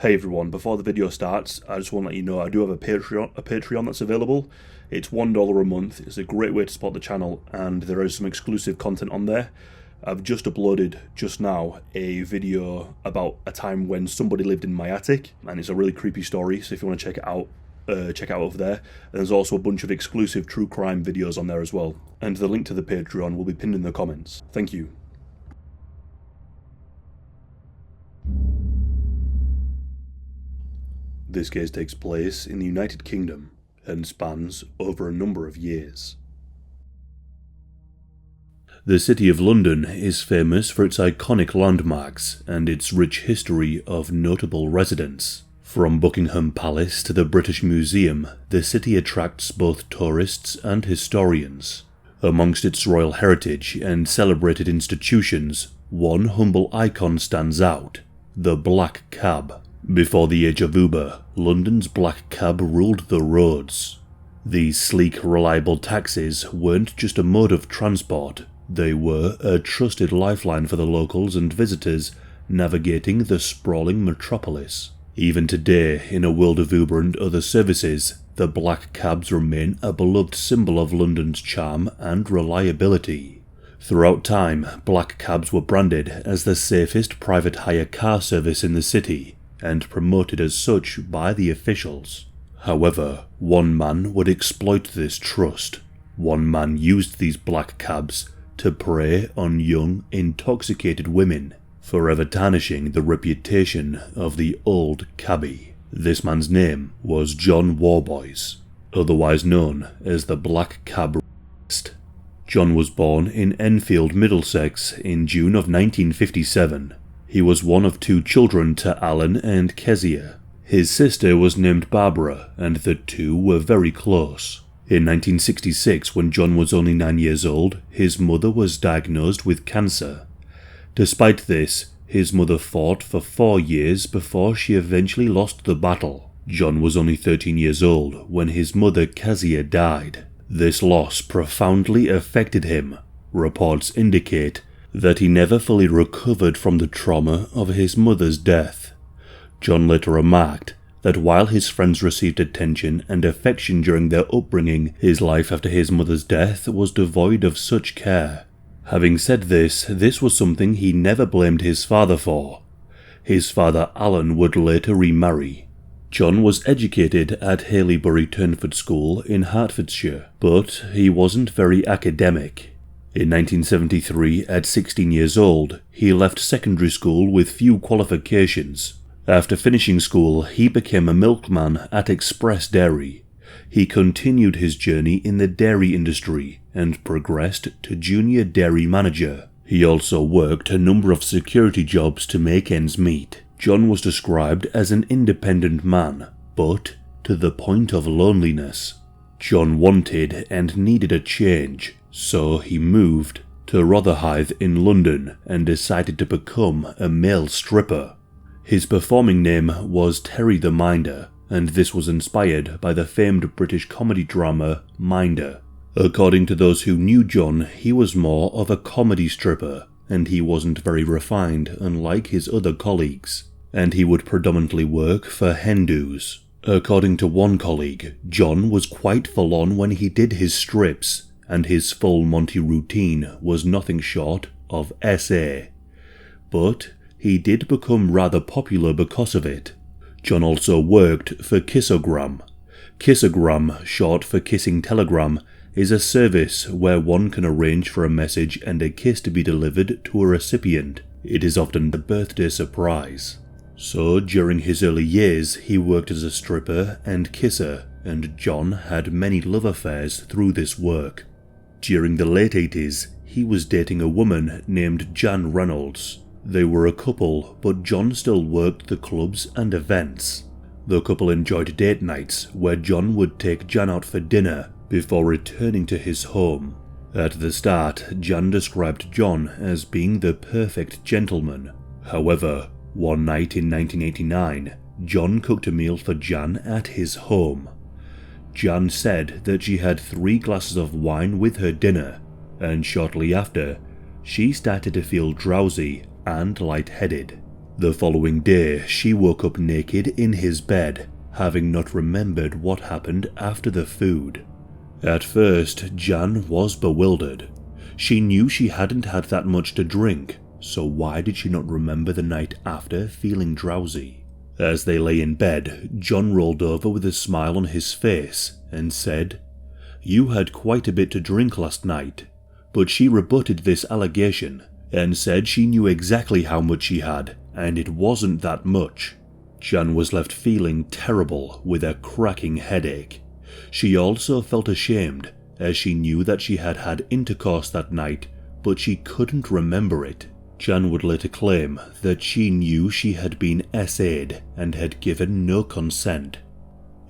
Hey everyone, before the video starts, I just want to let you know I do have a Patreon that's available. It's $1 a month, it's a great way to support the channel, and there is some exclusive content on there. I've just uploaded, just now, a video about a time when somebody lived in my attic, and it's a really creepy story, so if you want to check it out over there. And there's also a bunch of exclusive true crime videos on there as well, and the link to the Patreon will be pinned in the comments. Thank you. This case takes place in the United Kingdom and spans over a number of years. The City of London is famous for its iconic landmarks and its rich history of notable residents. From Buckingham Palace to the British Museum, the city attracts both tourists and historians. Amongst its royal heritage and celebrated institutions, one humble icon stands out: the black cab. Before the age of Uber, London's black cab ruled the roads. These sleek, reliable taxis weren't just a mode of transport, they were a trusted lifeline for the locals and visitors navigating the sprawling metropolis. Even today, in a world of Uber and other services, the black cabs remain a beloved symbol of London's charm and reliability. Throughout time, black cabs were branded as the safest private hire car service in the city, and promoted as such by the officials. However, one man would exploit this trust. One man used these black cabs to prey on young, intoxicated women, forever tarnishing the reputation of the old cabbie. This man's name was John Warboys, otherwise known as the Black Cab. John was born in Enfield, Middlesex in June of 1957. He was one of two children to Alan and Kezia. His sister was named Barbara, and the two were very close. In 1966, when John was only 9 years old, his mother was diagnosed with cancer. Despite this, his mother fought for 4 years before she eventually lost the battle. John was only 13 years old when his mother Kezia died. This loss profoundly affected him. Reports indicate that he never fully recovered from the trauma of his mother's death. John later remarked that while his friends received attention and affection during their upbringing, his life after his mother's death was devoid of such care. Having said this was something he never blamed his father for. His father Alan would later remarry. John was educated at Haileybury-Turnford School in Hertfordshire, but he wasn't very academic. In 1973, at 16 years old, he left secondary school with few qualifications. After finishing school, he became a milkman at Express Dairy. He continued his journey in the dairy industry and progressed to junior dairy manager. He also worked a number of security jobs to make ends meet. John was described as an independent man, but to the point of loneliness. John wanted and needed a change. So he moved to Rotherhithe in London and decided to become a male stripper. His performing name was Terry the Minder, and this was inspired by the famed British comedy drama Minder. According to those who knew John, he was more of a comedy stripper, and he wasn't very refined unlike his other colleagues, and he would predominantly work for Hindus. According to one colleague, John was quite full on when he did his strips, and his full Monty routine was nothing short of SA. But he did become rather popular because of it. John also worked for Kissogram. Kissogram, short for Kissing Telegram, is a service where one can arrange for a message and a kiss to be delivered to a recipient. It is often a birthday surprise. So during his early years, he worked as a stripper and kisser, and John had many love affairs through this work. During the late 80s, he was dating a woman named Jan Reynolds. They were a couple, but John still worked the clubs and events. The couple enjoyed date nights, where John would take Jan out for dinner before returning to his home. At the start, Jan described John as being the perfect gentleman. However, one night in 1989, John cooked a meal for Jan at his home. Jan said that she had 3 glasses of wine with her dinner, and shortly after, she started to feel drowsy and lightheaded. The following day, she woke up naked in his bed, having not remembered what happened after the food. At first, Jan was bewildered. She knew she hadn't had that much to drink, so why did she not remember the night after feeling drowsy? As they lay in bed, John rolled over with a smile on his face and said, "You had quite a bit to drink last night." But she rebutted this allegation and said she knew exactly how much she had, and it wasn't that much. Jan was left feeling terrible with a cracking headache. She also felt ashamed, as she knew that she had had intercourse that night, but she couldn't remember it. Jan would later claim that she knew she had been SA'd and had given no consent.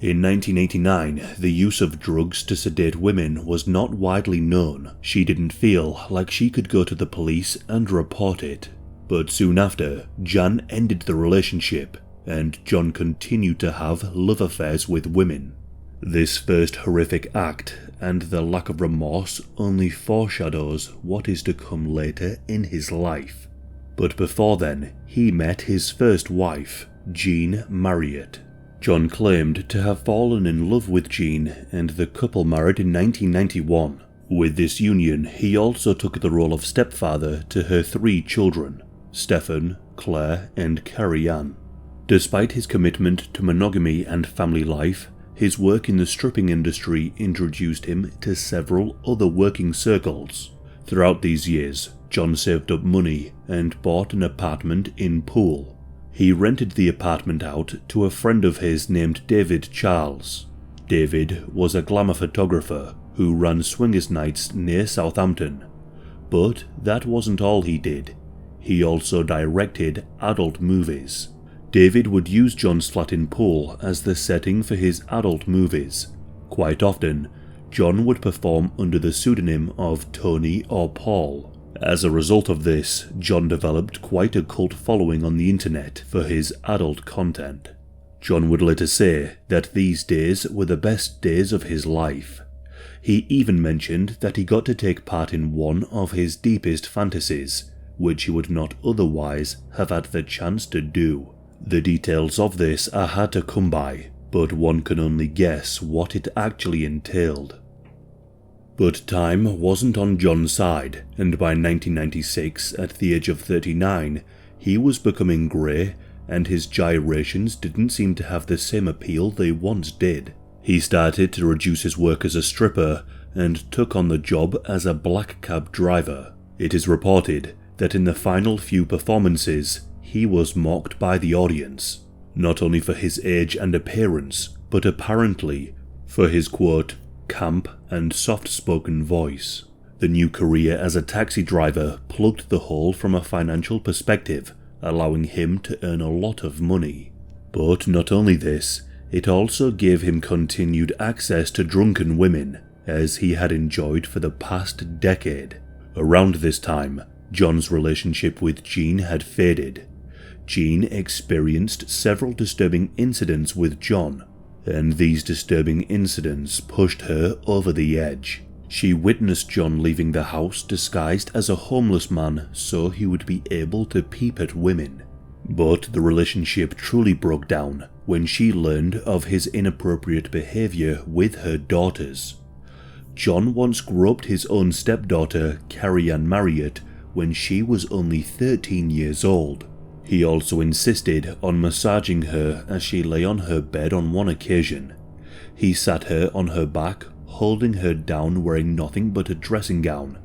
In 1989, the use of drugs to sedate women was not widely known. She didn't feel like she could go to the police and report it. But soon after, Jan ended the relationship, and John continued to have love affairs with women. This first horrific act and the lack of remorse only foreshadows what is to come later in his life. But before then, he met his first wife, Jean Marriott. John claimed to have fallen in love with Jean, and the couple married in 1991. With this union, he also took the role of stepfather to her 3 children, Stefan, Claire, and Carrie Ann. Despite his commitment to monogamy and family life, his work in the stripping industry introduced him to several other working circles. Throughout these years, John saved up money and bought an apartment in Poole. He rented the apartment out to a friend of his named David Charles. David was a glamour photographer who ran swingers nights near Southampton. But that wasn't all he did. He also directed adult movies. David would use John's flat in Poole as the setting for his adult movies. Quite often, John would perform under the pseudonym of Tony or Paul. As a result of this, John developed quite a cult following on the internet for his adult content. John would later say that these days were the best days of his life. He even mentioned that he got to take part in one of his deepest fantasies, which he would not otherwise have had the chance to do. The details of this are hard to come by, but one can only guess what it actually entailed. But time wasn't on John's side, and by 1996, at the age of 39, he was becoming grey, and his gyrations didn't seem to have the same appeal they once did. He started to reduce his work as a stripper, and took on the job as a black cab driver. It is reported that in the final few performances, he was mocked by the audience, not only for his age and appearance, but apparently for his quote, camp and soft-spoken voice. The new career as a taxi driver plugged the hole from a financial perspective, allowing him to earn a lot of money. But not only this, it also gave him continued access to drunken women, as he had enjoyed for the past decade. Around this time, John's relationship with Jean had faded. Jean experienced several disturbing incidents with John, and these disturbing incidents pushed her over the edge. She witnessed John leaving the house disguised as a homeless man so he would be able to peep at women. But the relationship truly broke down when she learned of his inappropriate behavior with her daughters. John once groped his own stepdaughter, Carrie Ann Marriott, when she was only 13 years old. He also insisted on massaging her as she lay on her bed on one occasion. He sat her on her back, holding her down wearing nothing but a dressing gown.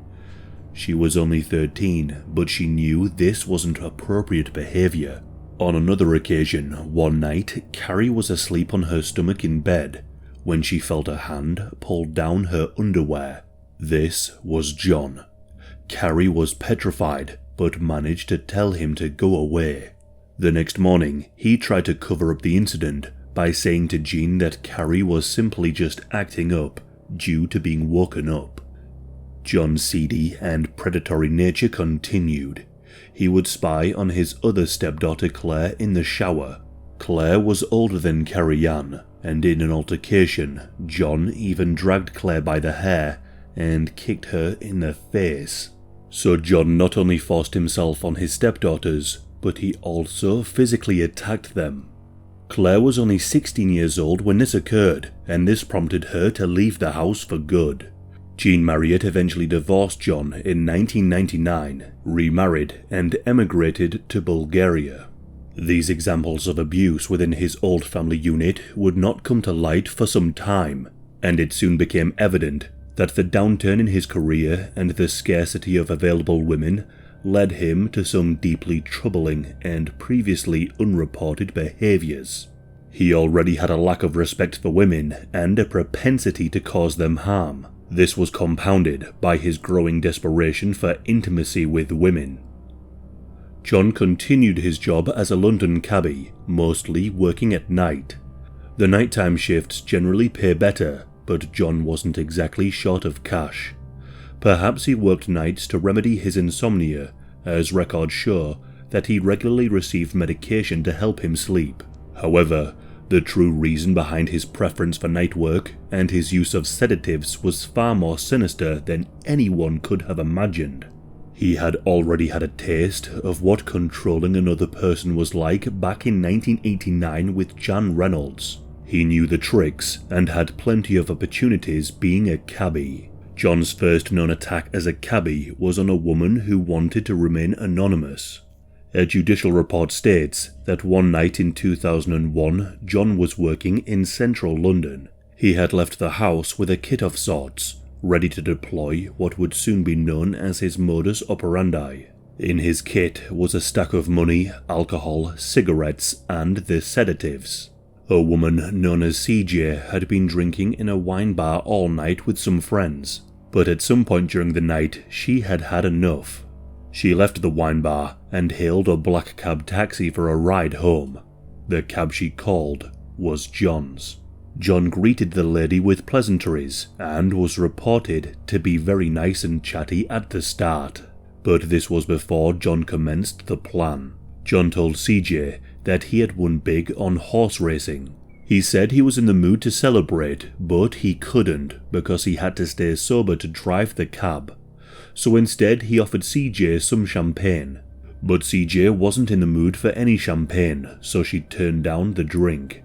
She was only 13, but she knew this wasn't appropriate behavior. On another occasion, one night, Carrie was asleep on her stomach in bed when she felt a hand pull down her underwear. This was John. Carrie was petrified, but managed to tell him to go away. The next morning, he tried to cover up the incident by saying to Jean that Carrie was simply just acting up due to being woken up. John's seedy and predatory nature continued. He would spy on his other stepdaughter Claire in the shower. Claire was older than Carrie Ann, and in an altercation, John even dragged Claire by the hair and kicked her in the face. So John not only forced himself on his stepdaughters, but he also physically attacked them. Claire was only 16 years old when this occurred, and this prompted her to leave the house for good. Jean Marriott eventually divorced John in 1999, remarried, and emigrated to Bulgaria. These examples of abuse within his old family unit would not come to light for some time, and it soon became evident that the downturn in his career and the scarcity of available women led him to some deeply troubling and previously unreported behaviours. He already had a lack of respect for women and a propensity to cause them harm. This was compounded by his growing desperation for intimacy with women. John continued his job as a London cabbie, mostly working at night. The nighttime shifts generally pay better, but John wasn't exactly short of cash. Perhaps he worked nights to remedy his insomnia, as records show that he regularly received medication to help him sleep. However, the true reason behind his preference for night work and his use of sedatives was far more sinister than anyone could have imagined. He had already had a taste of what controlling another person was like back in 1989 with Jan Reynolds. He knew the tricks and had plenty of opportunities being a cabbie. John's first known attack as a cabbie was on a woman who wanted to remain anonymous. A judicial report states that one night in 2001, John was working in central London. He had left the house with a kit of sorts, ready to deploy what would soon be known as his modus operandi. In his kit was a stack of money, alcohol, cigarettes, and the sedatives. A woman known as CJ had been drinking in a wine bar all night with some friends, but at some point during the night she had had enough. She left the wine bar and hailed a black cab taxi for a ride home. The cab she called was John's. John greeted the lady with pleasantries and was reported to be very nice and chatty at the start. But this was before John commenced the plan. John told CJ that he had won big on horse racing. He said he was in the mood to celebrate, but he couldn't because he had to stay sober to drive the cab. So instead he offered CJ some champagne. But CJ wasn't in the mood for any champagne, so she turned down the drink.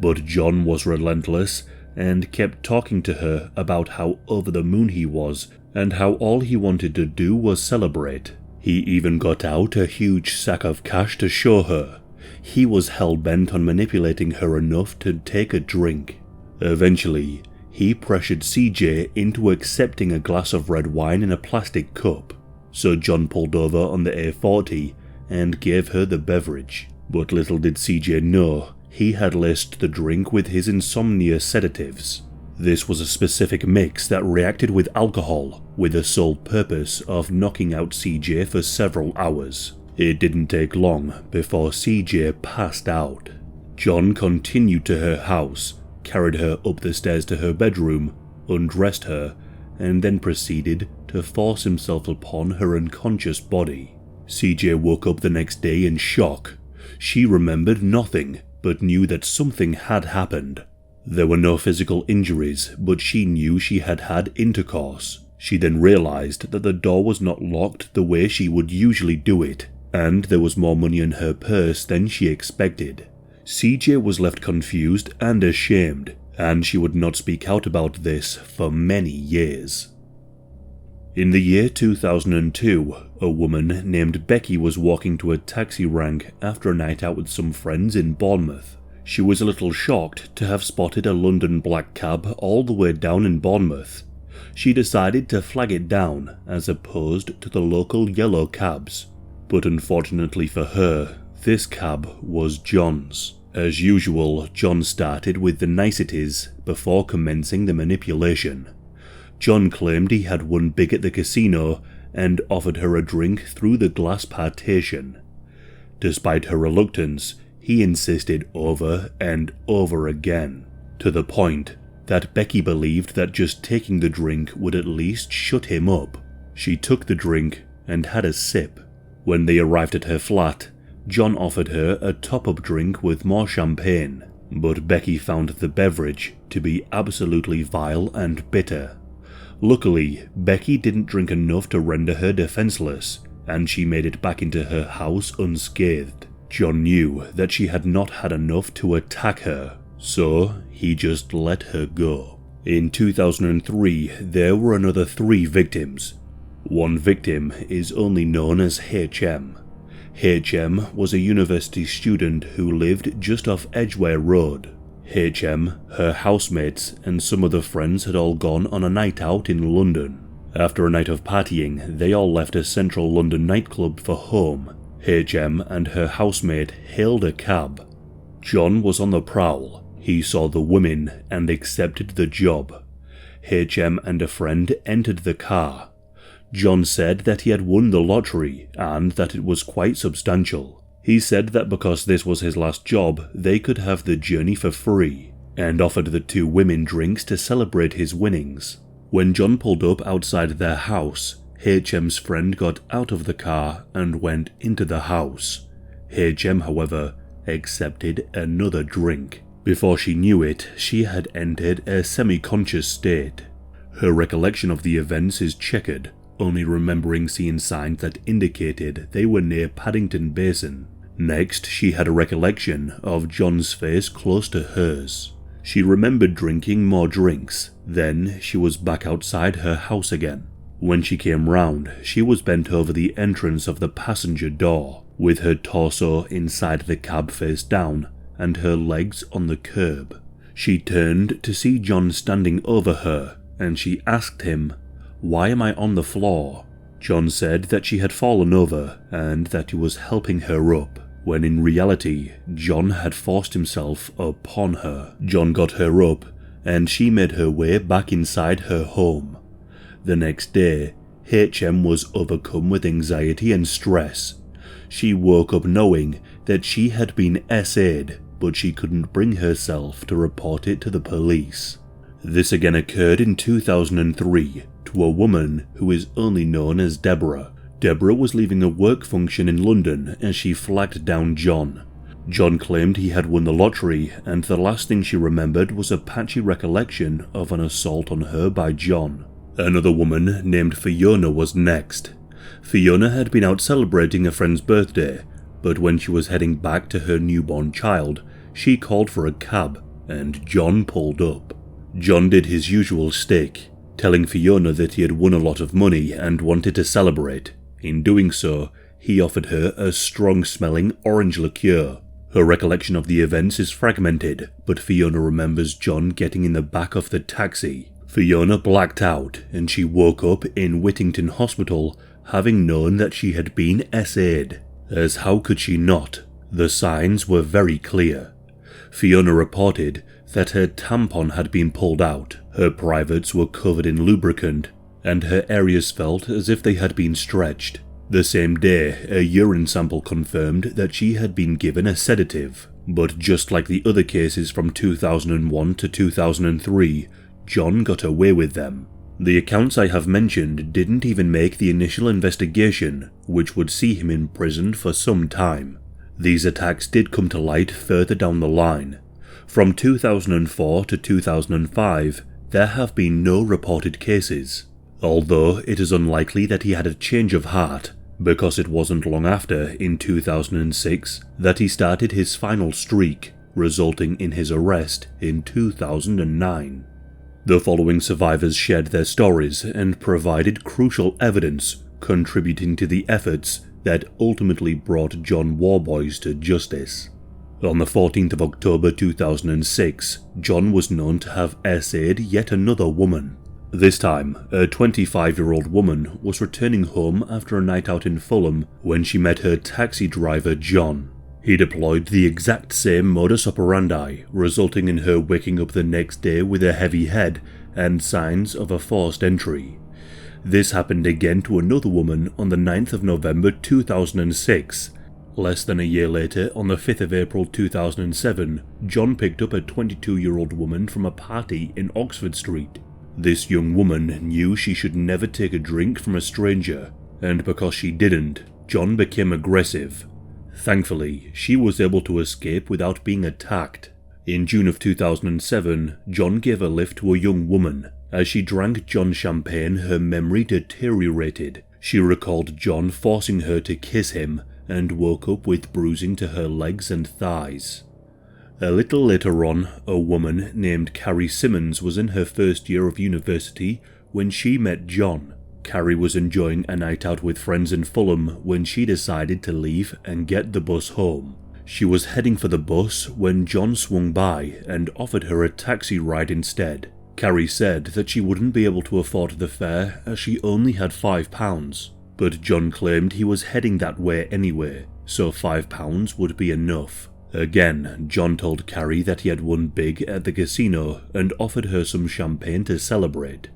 But John was relentless and kept talking to her about how over the moon he was and how all he wanted to do was celebrate. He even got out a huge sack of cash to show her. He was hell-bent on manipulating her enough to take a drink. Eventually, he pressured CJ into accepting a glass of red wine in a plastic cup. So John pulled over on the A40 and gave her the beverage. But little did CJ know, he had laced the drink with his insomnia sedatives. This was a specific mix that reacted with alcohol, with the sole purpose of knocking out CJ for several hours. It didn't take long before CJ passed out. John continued to her house, carried her up the stairs to her bedroom, undressed her, and then proceeded to force himself upon her unconscious body. CJ woke up the next day in shock. She remembered nothing, but knew that something had happened. There were no physical injuries, but she knew she had had intercourse. She then realized that the door was not locked the way she would usually do it, and there was more money in her purse than she expected. CJ was left confused and ashamed, and she would not speak out about this for many years. In the year 2002, a woman named Becky was walking to a taxi rank after a night out with some friends in Bournemouth. She was a little shocked to have spotted a London black cab all the way down in Bournemouth. She decided to flag it down as opposed to the local yellow cabs. But unfortunately for her, this cab was John's. As usual, John started with the niceties before commencing the manipulation. John claimed he had won big at the casino and offered her a drink through the glass partition. Despite her reluctance, he insisted over and over again, to the point that Becky believed that just taking the drink would at least shut him up. She took the drink and had a sip. When they arrived at her flat, John offered her a top-up drink with more champagne, but Becky found the beverage to be absolutely vile and bitter. Luckily, Becky didn't drink enough to render her defenseless, and she made it back into her house unscathed. John knew that she had not had enough to attack her, so he just let her go. In 2003, there were another 3 victims. One victim is only known as HM. HM was a university student who lived just off Edgware Road. HM, her housemates, and some other friends had all gone on a night out in London. After a night of partying, they all left a central London nightclub for home. HM and her housemate hailed a cab. John was on the prowl. He saw the women and accepted the job. HM and a friend entered the car. John said that he had won the lottery and that it was quite substantial. He said that because this was his last job, they could have the journey for free, and offered the 2 women drinks to celebrate his winnings. When John pulled up outside their house, HM's friend got out of the car and went into the house. HM, however, accepted another drink. Before she knew it, she had entered a semi-conscious state. Her recollection of the events is checkered, only remembering seeing signs that indicated they were near Paddington Basin. Next, she had a recollection of John's face close to hers. She remembered drinking more drinks, then she was back outside her house again. When she came round, she was bent over the entrance of the passenger door, with her torso inside the cab face down and her legs on the curb. She turned to see John standing over her, and she asked him, "Why am I on the floor?" John said that she had fallen over and that he was helping her up, when in reality, John had forced himself upon her. John got her up, and she made her way back inside her home. The next day, HM was overcome with anxiety and stress. She woke up knowing that she had been SA'd, but she couldn't bring herself to report it to the police. This again occurred in 2003 to a woman who is only known as Deborah. Deborah was leaving a work function in London as she flagged down John. John claimed he had won the lottery, and the last thing she remembered was a patchy recollection of an assault on her by John. Another woman named Fiona was next. Fiona had been out celebrating a friend's birthday, but when she was heading back to her newborn child, she called for a cab, and John pulled up. John did his usual stick, telling Fiona that he had won a lot of money and wanted to celebrate. In doing so, he offered her a strong-smelling orange liqueur. Her recollection of the events is fragmented, but Fiona remembers John getting in the back of the taxi. Fiona blacked out, and she woke up in Whittington Hospital, having known that she had been SA'd. As how could she not? The signs were very clear. Fiona reported that her tampon had been pulled out, her privates were covered in lubricant, and her areas felt as if they had been stretched. The same day, a urine sample confirmed that she had been given a sedative, but just like the other cases from 2001 to 2003, John got away with them. The accounts I have mentioned didn't even make the initial investigation, which would see him imprisoned for some time. These attacks did come to light further down the line. From 2004 to 2005, there have been no reported cases, although it is unlikely that he had a change of heart, because it wasn't long after, in 2006, that he started his final streak, resulting in his arrest in 2009. The following survivors shared their stories and provided crucial evidence, contributing to the efforts that ultimately brought John Warboys to justice. On the 14th of October 2006, John was known to have SA'd yet another woman. This time, a 25-year-old woman was returning home after a night out in Fulham when she met her taxi driver John. He deployed the exact same modus operandi, resulting in her waking up the next day with a heavy head and signs of a forced entry. This happened again to another woman on the 9th of November 2006. Less than a year later, on the 5th of April 2007, John picked up a 22-year-old woman from a party in Oxford Street. This young woman knew she should never take a drink from a stranger, and because she didn't, John became aggressive. Thankfully, she was able to escape without being attacked. In June of 2007, John gave a lift to a young woman. As she drank John's champagne, her memory deteriorated. She recalled John forcing her to kiss him and woke up with bruising to her legs and thighs. A little later on, a woman named Carrie Simmons was in her first year of university when she met John. Carrie was enjoying a night out with friends in Fulham when she decided to leave and get the bus home. She was heading for the bus when John swung by and offered her a taxi ride instead. Carrie said that she wouldn't be able to afford the fare as she only had £5, but John claimed he was heading that way anyway, so £5 would be enough. Again, John told Carrie that he had won big at the casino and offered her some champagne to celebrate.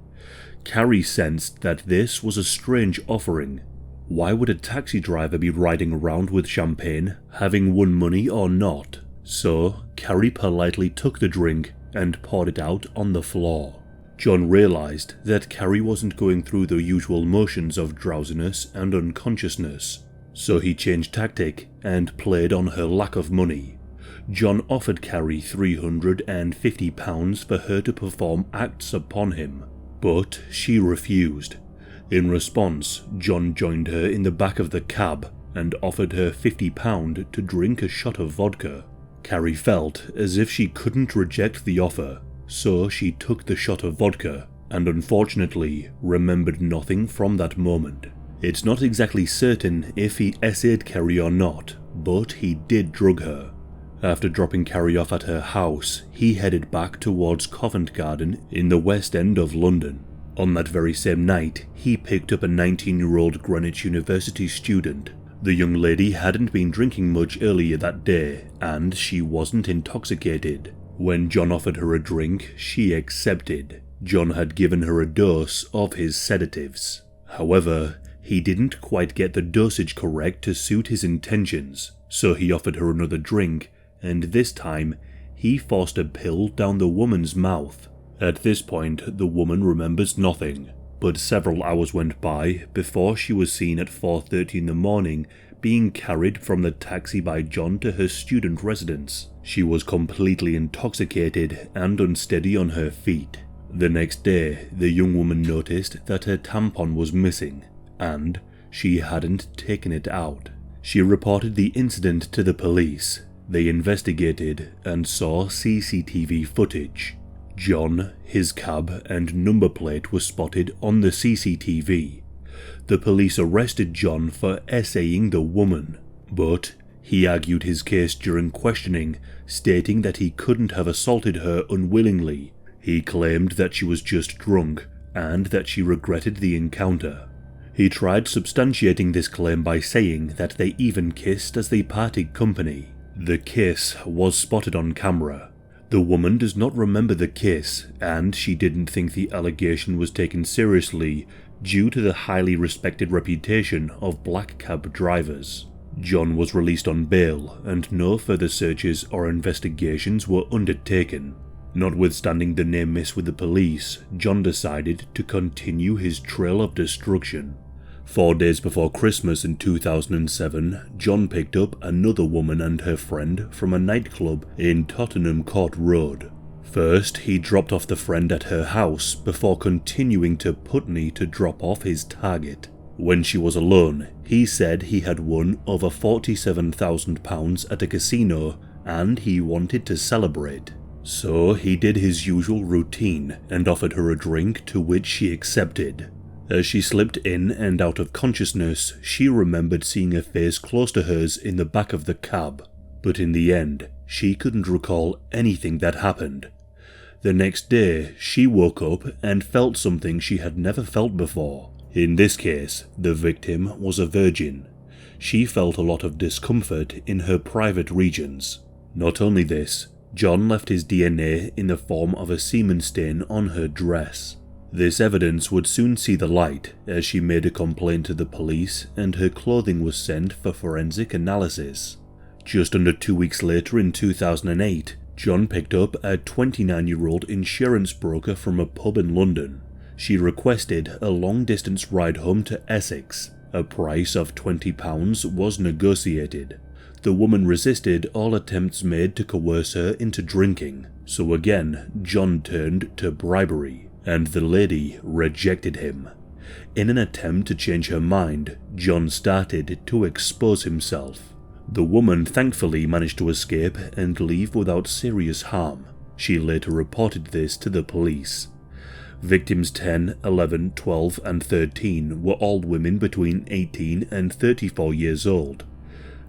Carrie sensed that this was a strange offering. Why would a taxi driver be riding around with champagne, having won money or not? So, Carrie politely took the drink and poured it out on the floor. John realized that Carrie wasn't going through the usual motions of drowsiness and unconsciousness, so he changed tactic and played on her lack of money. John offered Carrie £350 for her to perform acts upon him, but she refused. In response, John joined her in the back of the cab and offered her £50 to drink a shot of vodka. Carrie felt as if she couldn't reject the offer, so she took the shot of vodka and unfortunately remembered nothing from that moment. It's not exactly certain if he essayed Carrie or not, but he did drug her. After dropping Carrie off at her house, he headed back towards Covent Garden in the West End of London. On that very same night, he picked up a 19-year-old Greenwich University student. The young lady hadn't been drinking much earlier that day, and she wasn't intoxicated. When John offered her a drink, she accepted. John had given her a dose of his sedatives. However, he didn't quite get the dosage correct to suit his intentions, so he offered her another drink, and this time, he forced a pill down the woman's mouth. At this point, the woman remembers nothing, but several hours went by before she was seen at 4:30 in the morning being carried from the taxi by John to her student residence. She was completely intoxicated and unsteady on her feet. The next day, the young woman noticed that her tampon was missing, and she hadn't taken it out. She reported the incident to the police. They investigated and saw CCTV footage. John, his cab and number plate were spotted on the CCTV. The police arrested John for essaying the woman, but he argued his case during questioning, stating that he couldn't have assaulted her unwillingly. He claimed that she was just drunk and that she regretted the encounter. He tried substantiating this claim by saying that they even kissed as they parted company. The kiss was spotted on camera. The woman does not remember the kiss, and she didn't think the allegation was taken seriously due to the highly respected reputation of black cab drivers. John was released on bail, and no further searches or investigations were undertaken. Notwithstanding the near miss with the police, John decided to continue his trail of destruction. 4 days before Christmas in 2007, John picked up another woman and her friend from a nightclub in Tottenham Court Road. First, he dropped off the friend at her house before continuing to Putney to drop off his target. When she was alone, he said he had won over £47,000 at a casino and he wanted to celebrate. So he did his usual routine and offered her a drink, to which she accepted. As she slipped in and out of consciousness, she remembered seeing a face close to hers in the back of the cab, but in the end, she couldn't recall anything that happened. The next day, she woke up and felt something she had never felt before. In this case, the victim was a virgin. She felt a lot of discomfort in her private regions. Not only this, John left his DNA in the form of a semen stain on her dress. This evidence would soon see the light as she made a complaint to the police and her clothing was sent for forensic analysis. Just under 2 weeks later in 2008, John picked up a 29-year-old insurance broker from a pub in London. She requested a long-distance ride home to Essex. A price of £20 was negotiated. The woman resisted all attempts made to coerce her into drinking, so again John turned to bribery, and the lady rejected him. In an attempt to change her mind, John started to expose himself. The woman thankfully managed to escape and leave without serious harm. She later reported this to the police. Victims 10, 11, 12 and 13 were all women between 18 and 34 years old.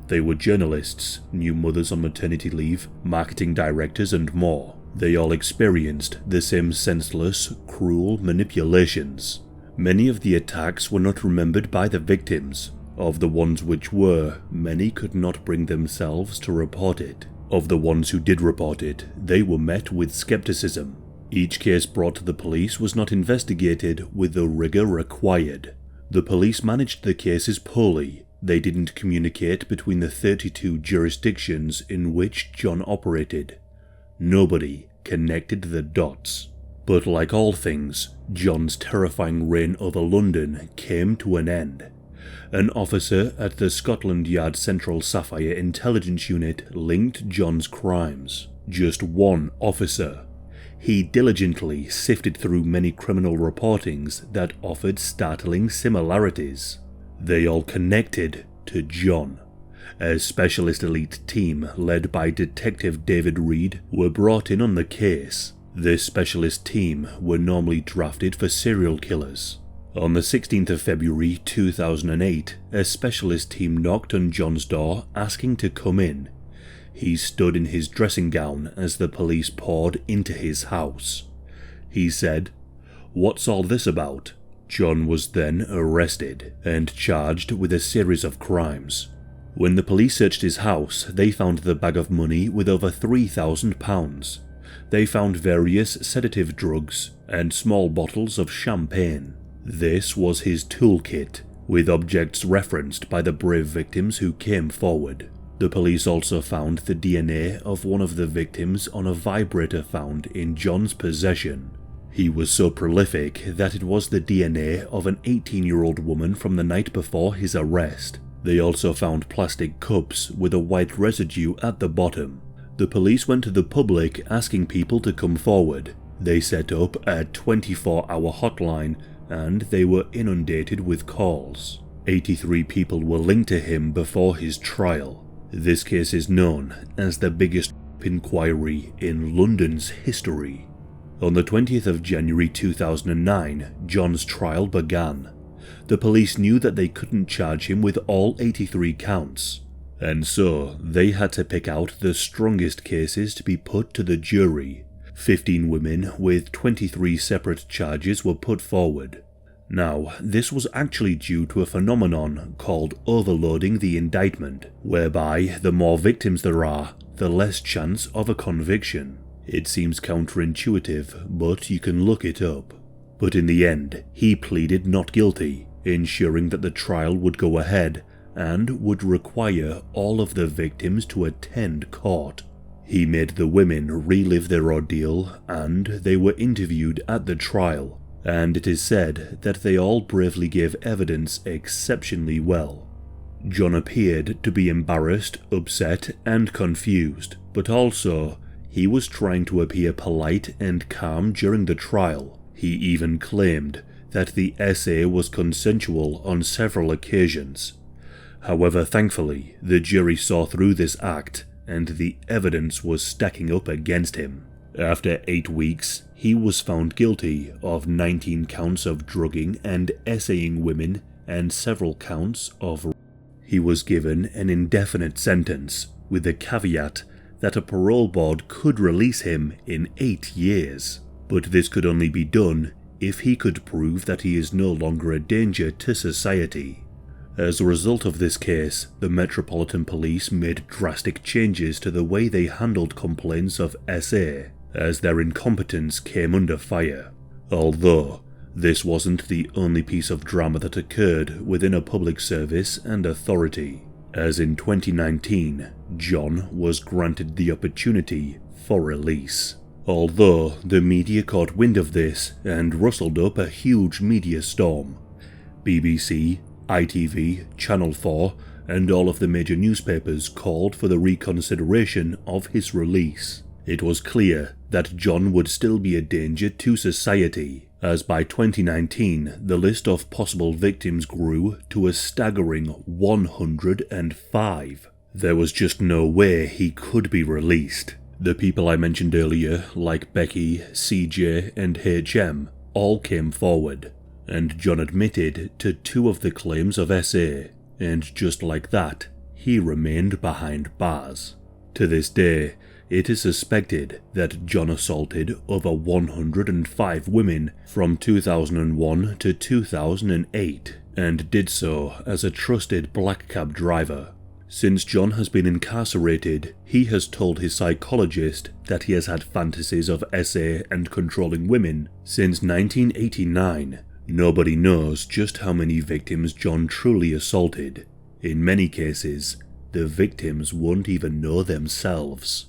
They were journalists, new mothers on maternity leave, marketing directors and more. They all experienced the same senseless, cruel manipulations. Many of the attacks were not remembered by the victims. Of the ones which were, many could not bring themselves to report it. Of the ones who did report it, they were met with skepticism. Each case brought to the police was not investigated with the rigor required. The police managed the cases poorly. They didn't communicate between the 32 jurisdictions in which John operated. Nobody connected the dots. But like all things, John's terrifying reign over London came to an end. An officer at the Scotland Yard Central Sapphire Intelligence Unit linked John's crimes. Just one officer. He diligently sifted through many criminal reportings that offered startling similarities. They all connected to John. A specialist elite team led by Detective David Reed were brought in on the case. This specialist team were normally drafted for serial killers. On the 16th of February 2008, a specialist team knocked on John's door asking to come in. He stood in his dressing gown as the police poured into his house. He said, "What's all this about?" John was then arrested and charged with a series of crimes. When the police searched his house, they found the bag of money with over £3,000. They found various sedative drugs and small bottles of champagne. This was his toolkit, with objects referenced by the brave victims who came forward. The police also found the DNA of one of the victims on a vibrator found in John's possession. He was so prolific that it was the DNA of an 18-year-old woman from the night before his arrest. They also found plastic cups with a white residue at the bottom. The police went to the public asking people to come forward. They set up a 24-hour hotline and they were inundated with calls. 83 people were linked to him before his trial. This case is known as the biggest inquiry in London's history. On the 20th of January 2009, John's trial began. The police knew that they couldn't charge him with all 83 counts, and so they had to pick out the strongest cases to be put to the jury. 15 women with 23 separate charges were put forward. Now, this was actually due to a phenomenon called overloading the indictment, whereby the more victims there are, the less chance of a conviction. It seems counterintuitive, but you can look it up. But in the end, he pleaded not guilty, ensuring that the trial would go ahead and would require all of the victims to attend court. He made the women relive their ordeal and they were interviewed at the trial, and it is said that they all bravely gave evidence exceptionally well. John appeared to be embarrassed, upset and confused, but also he was trying to appear polite and calm during the trial. He even claimed that the essay was consensual on several occasions. However, thankfully, the jury saw through this act and the evidence was stacking up against him. After 8 weeks, he was found guilty of 19 counts of drugging and essaying women and several counts of. He was given an indefinite sentence with the caveat that a parole board could release him in 8 years. But this could only be done if he could prove that he is no longer a danger to society. As a result of this case, the Metropolitan Police made drastic changes to the way they handled complaints of SA, as their incompetence came under fire. Although, this wasn't the only piece of drama that occurred within a public service and authority, as in 2019, John was granted the opportunity for release. Although the media caught wind of this and rustled up a huge media storm. BBC, ITV, Channel 4 and all of the major newspapers called for the reconsideration of his release. It was clear that John would still be a danger to society. as by 2019 the list of possible victims grew to a staggering 105. There was just no way he could be released. The people I mentioned earlier, like Becky, CJ, and HM, all came forward, and John admitted to 2 of the claims of SA, and just like that, he remained behind bars. To this day, it is suspected that John assaulted over 105 women from 2001 to 2008, and did so as a trusted black cab driver. Since John has been incarcerated, he has told his psychologist that he has had fantasies of SA and controlling women since 1989. Nobody knows just how many victims John truly assaulted. In many cases, the victims won't even know themselves.